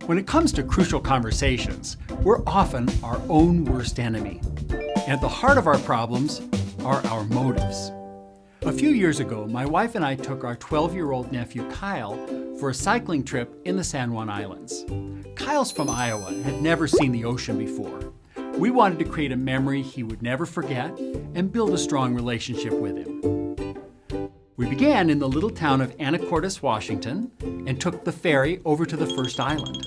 When it comes to crucial conversations, we're often our own worst enemy. And at the heart of our problems are our motives. A few years ago, my wife and I took our 12-year-old nephew Kyle for a cycling trip in the San Juan Islands. Kyle's from Iowa and had never seen the ocean before. We wanted to create a memory he would never forget and build a strong relationship with him. We began in the little town of Anacortes, Washington, and took the ferry over to the first island.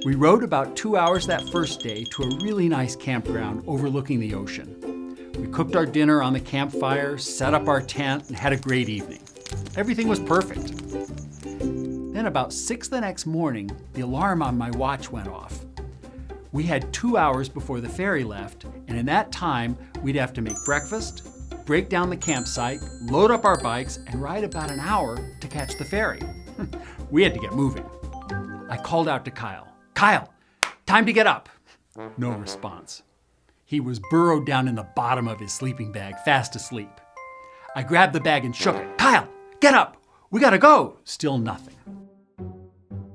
We rode about 2 hours that first day to a really nice campground overlooking the ocean. We cooked our dinner on the campfire, set up our tent, and had a great evening. Everything was perfect. Then about 6 the next morning, the alarm on my watch went off. We had 2 hours before the ferry left, and in that time, we'd have to make breakfast, break down the campsite, load up our bikes, and ride about an hour to catch the ferry. We had to get moving. I called out to Kyle, "Kyle, time to get up." No response. He was burrowed down in the bottom of his sleeping bag, fast asleep. I grabbed the bag and shook it. "Kyle, get up, we gotta go." Still nothing.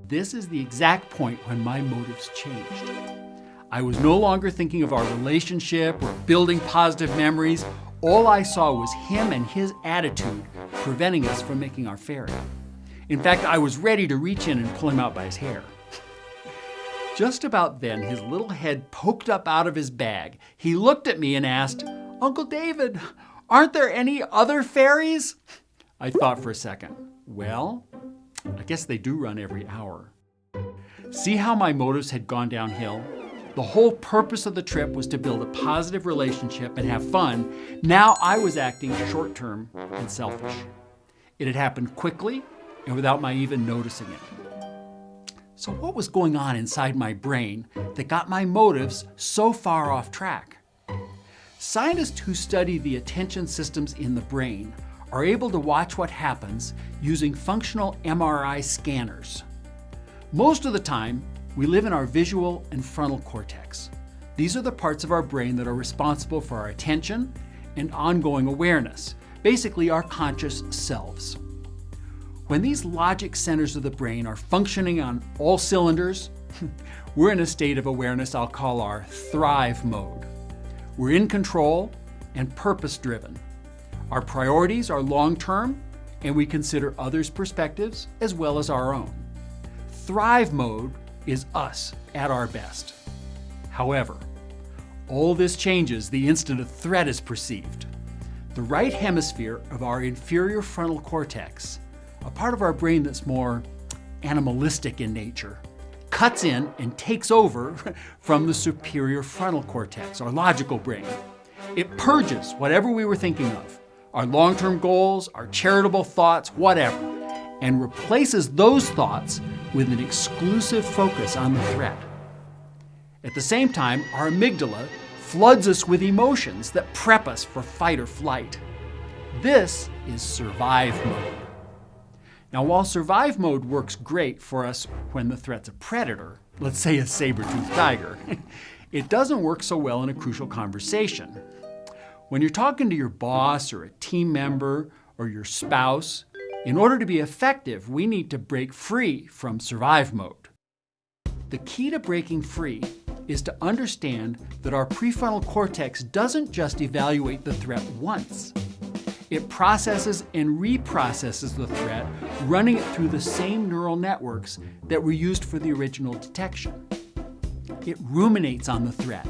This is the exact point when my motives changed. I was no longer thinking of our relationship or building positive memories. All I saw was him and his attitude preventing us from making our ferry. In fact, I was ready to reach in and pull him out by his hair. Just about then, his little head poked up out of his bag. He looked at me and asked, "Uncle David, aren't there any other ferries?" I thought for a second. Well, I guess they do run every hour. See how my motives had gone downhill? The whole purpose of the trip was to build a positive relationship and have fun. Now I was acting short-term and selfish. It had happened quickly and without my even noticing it. So what was going on inside my brain that got my motives so far off track? Scientists who study the attention systems in the brain are able to watch what happens using functional MRI scanners. Most of the time, we live in our visual and frontal cortex. These are the parts of our brain that are responsible for our attention and ongoing awareness, basically our conscious selves. When these logic centers of the brain are functioning on all cylinders, we're in a state of awareness I'll call our thrive mode. We're in control and purpose-driven. Our priorities are long-term, and we consider others' perspectives as well as our own. Thrive mode is us at our best. However, all this changes the instant a threat is perceived. The right hemisphere of our inferior frontal cortex, a part of our brain that's more animalistic in nature, cuts in and takes over from the superior frontal cortex, our logical brain. It purges whatever we were thinking of, our long-term goals, our charitable thoughts, whatever, and replaces those thoughts with an exclusive focus on the threat. At the same time, our amygdala floods us with emotions that prep us for fight or flight. This is survive mode. Now, while survive mode works great for us when the threat's a predator, let's say a saber-toothed tiger, it doesn't work so well in a crucial conversation. When you're talking to your boss or a team member or your spouse, in order to be effective, we need to break free from survive mode. The key to breaking free is to understand that our prefrontal cortex doesn't just evaluate the threat once. It processes and reprocesses the threat, running it through the same neural networks that were used for the original detection. It ruminates on the threat,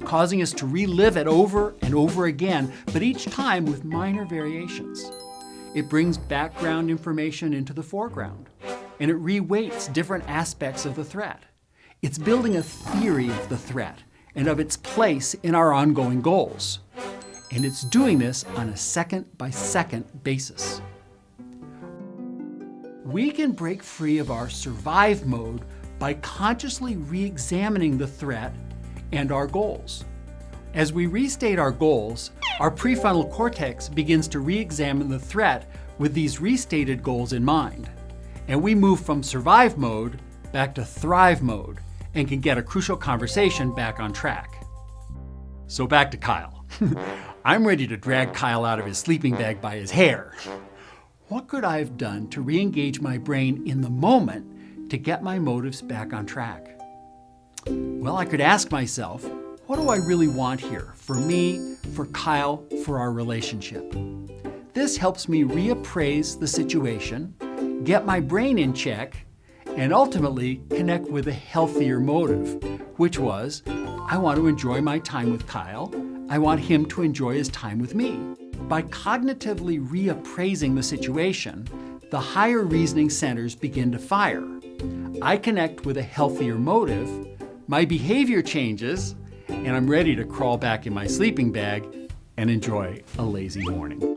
causing us to relive it over and over again, but each time with minor variations. It brings background information into the foreground, and it reweights different aspects of the threat. It's building a theory of the threat and of its place in our ongoing goals. And it's doing this on a second-by-second basis. We can break free of our survive mode by consciously re-examining the threat and our goals. As we restate our goals, our prefrontal cortex begins to re-examine the threat with these restated goals in mind. And we move from survive mode back to thrive mode and can get a crucial conversation back on track. So back to Kyle. I'm ready to drag Kyle out of his sleeping bag by his hair. What could I have done to re-engage my brain in the moment to get my motives back on track? Well, I could ask myself, what do I really want here? For me, for Kyle, for our relationship? This helps me reappraise the situation, get my brain in check, and ultimately connect with a healthier motive, which was, I want to enjoy my time with Kyle. I want him to enjoy his time with me. By cognitively reappraising the situation, the higher reasoning centers begin to fire. I connect with a healthier motive, my behavior changes, and I'm ready to crawl back in my sleeping bag and enjoy a lazy morning.